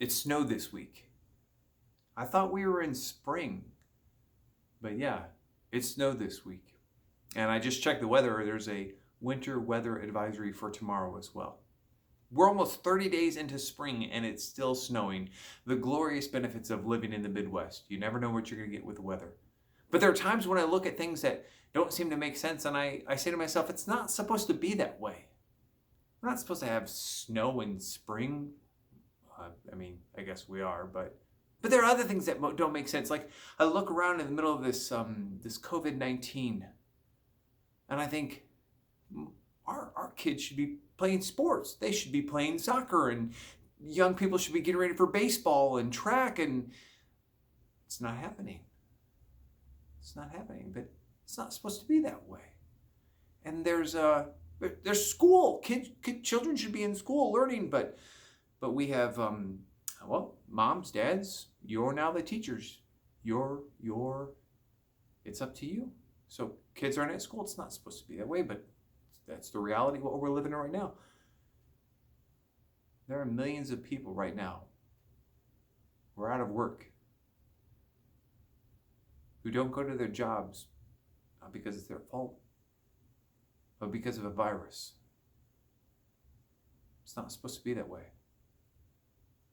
It snowed this week. I thought we were in spring, but yeah, it snowed this week. And I just checked the weather. There's a winter weather advisory for tomorrow as well. We're almost 30 days into spring and it's still snowing. The glorious benefits of living in the Midwest. You never know what you're going to get with the weather. But there are times when I look at things that don't seem to make sense and I say to myself, it's not supposed to be that way. We're not supposed to have snow in spring. I guess we are, but there are other things that don't make sense. Like I look around in the middle of this COVID-19, and I think our kids should be playing sports. They should be playing soccer, and young people should be getting ready for baseball and track, and it's not happening. It's not happening, but it's not supposed to be that way. And there's school. Children should be in school learning, but we have moms, dads, you're now the teachers. It's up to you. So kids aren't at school. It's not supposed to be that way, but that's the reality of what we're living in right now. There are millions of people right now who are out of work, who don't go to their jobs, not because it's their fault, but because of a virus. It's not supposed to be that way.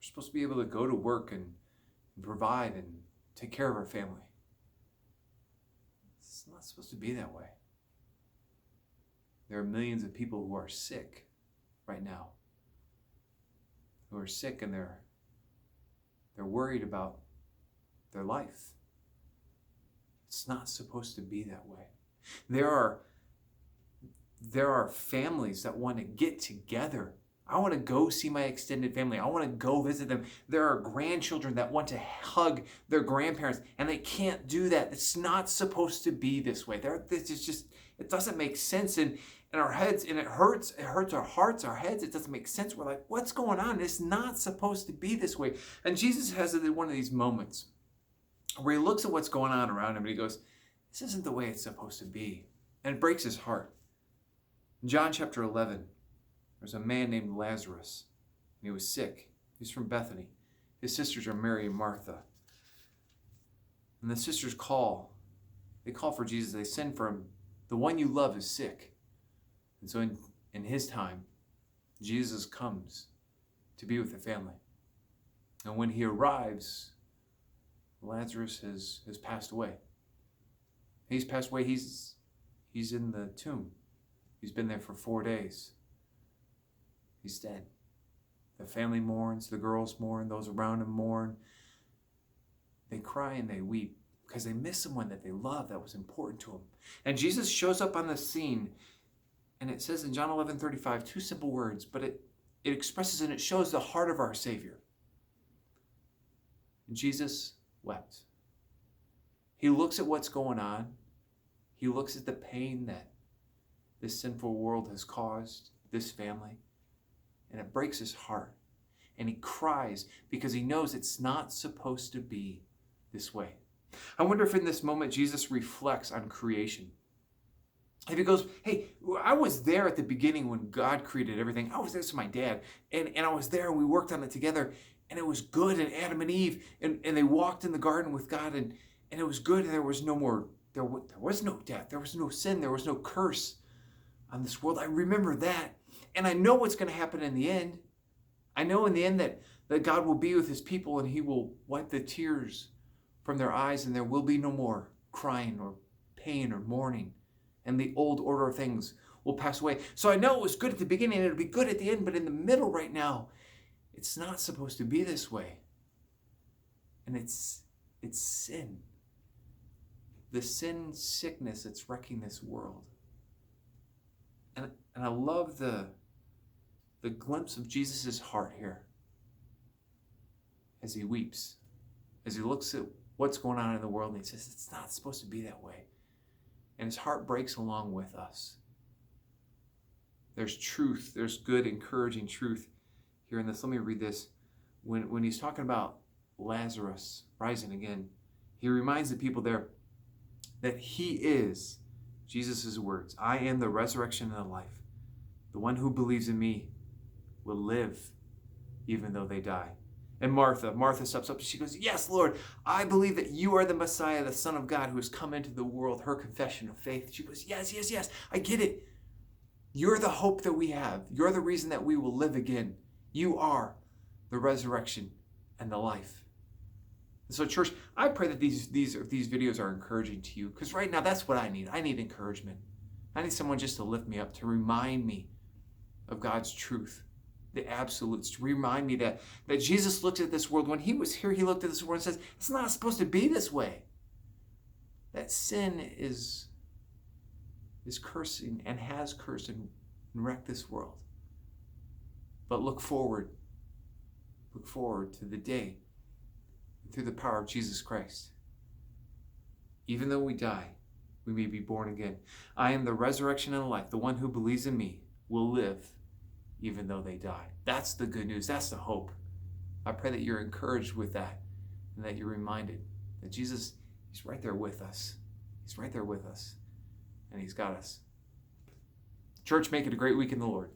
We're supposed to be able to go to work and provide and take care of our family. It's not supposed to be that way. There are millions of people who are sick right now, who are sick and they're worried about their life. It's not supposed to be that way. There are families that want to get together. I want to go see my extended family. I want to go visit them. There are grandchildren that want to hug their grandparents, and they can't do that. It's not supposed to be this way. It doesn't make sense in our heads, and it hurts our hearts, our heads. It doesn't make sense. We're like, what's going on? It's not supposed to be this way. And Jesus has one of these moments where he looks at what's going on around him, and he goes, this isn't the way it's supposed to be. And it breaks his heart. In John chapter 11, there's a man named Lazarus, and he was sick. He's from Bethany. His sisters are Mary and Martha. And the sisters call for Jesus. They send for him. The one you love is sick. And so in his time, Jesus comes to be with the family. And when he arrives, Lazarus has passed away. He's passed away. He's in the tomb. He's been there for 4 days. He's dead. The family mourns, the girls mourn, those around him mourn. They cry and they weep because they miss someone that they love that was important to them. And Jesus shows up on the scene, and it says in John 11:35, two simple words, but it expresses and it shows the heart of our Savior. And Jesus wept. He looks at what's going on. He looks at the pain that this sinful world has caused this family. And it breaks his heart. And he cries because he knows it's not supposed to be this way. I wonder if in this moment Jesus reflects on creation. If he goes, hey, I was there at the beginning when God created everything. I was there with my dad. And I was there and we worked on it together. And it was good. And Adam and Eve, and they walked in the garden with God. And it was good. And there was no more, there was no death. There was no sin. There was no curse on this world. I remember that. And I know what's going to happen in the end. I know in the end that God will be with his people and he will wipe the tears from their eyes and there will be no more crying or pain or mourning. And the old order of things will pass away. So I know it was good at the beginning and it'll be good at the end, but in the middle right now, it's not supposed to be this way. And it's sin. The sin sickness that's wrecking this world. And I love the glimpse of Jesus' heart here as he weeps, as he looks at what's going on in the world and he says, it's not supposed to be that way. And his heart breaks along with us. There's truth, there's good, encouraging truth here in this. Let me read this. When he's talking about Lazarus rising again, he reminds the people there that he is, Jesus' words, I am the resurrection and the life. The one who believes in me will live even though they die. And Martha steps up and she goes, yes, Lord, I believe that you are the Messiah, the Son of God who has come into the world. Her confession of faith. She goes, yes, yes, yes, I get it. You're the hope that we have. You're the reason that we will live again. You are the resurrection and the life. And so, church, I pray that these videos are encouraging to you, because right now that's what I need. I need encouragement. I need someone just to lift me up, to remind me of God's truth, the absolutes, to remind me that Jesus looked at this world. When he was here, he looked at this world and says, it's not supposed to be this way. That sin is cursing and has cursed and wrecked this world. But look forward to the day, through the power of Jesus Christ. Even though we die, we may be born again. I am the resurrection and the life. The one who believes in me will live even though they die. That's the good news. That's the hope. I pray that you're encouraged with that, and that you're reminded that Jesus, he's right there with us. He's right there with us, and he's got us. Church, make it a great week in the Lord.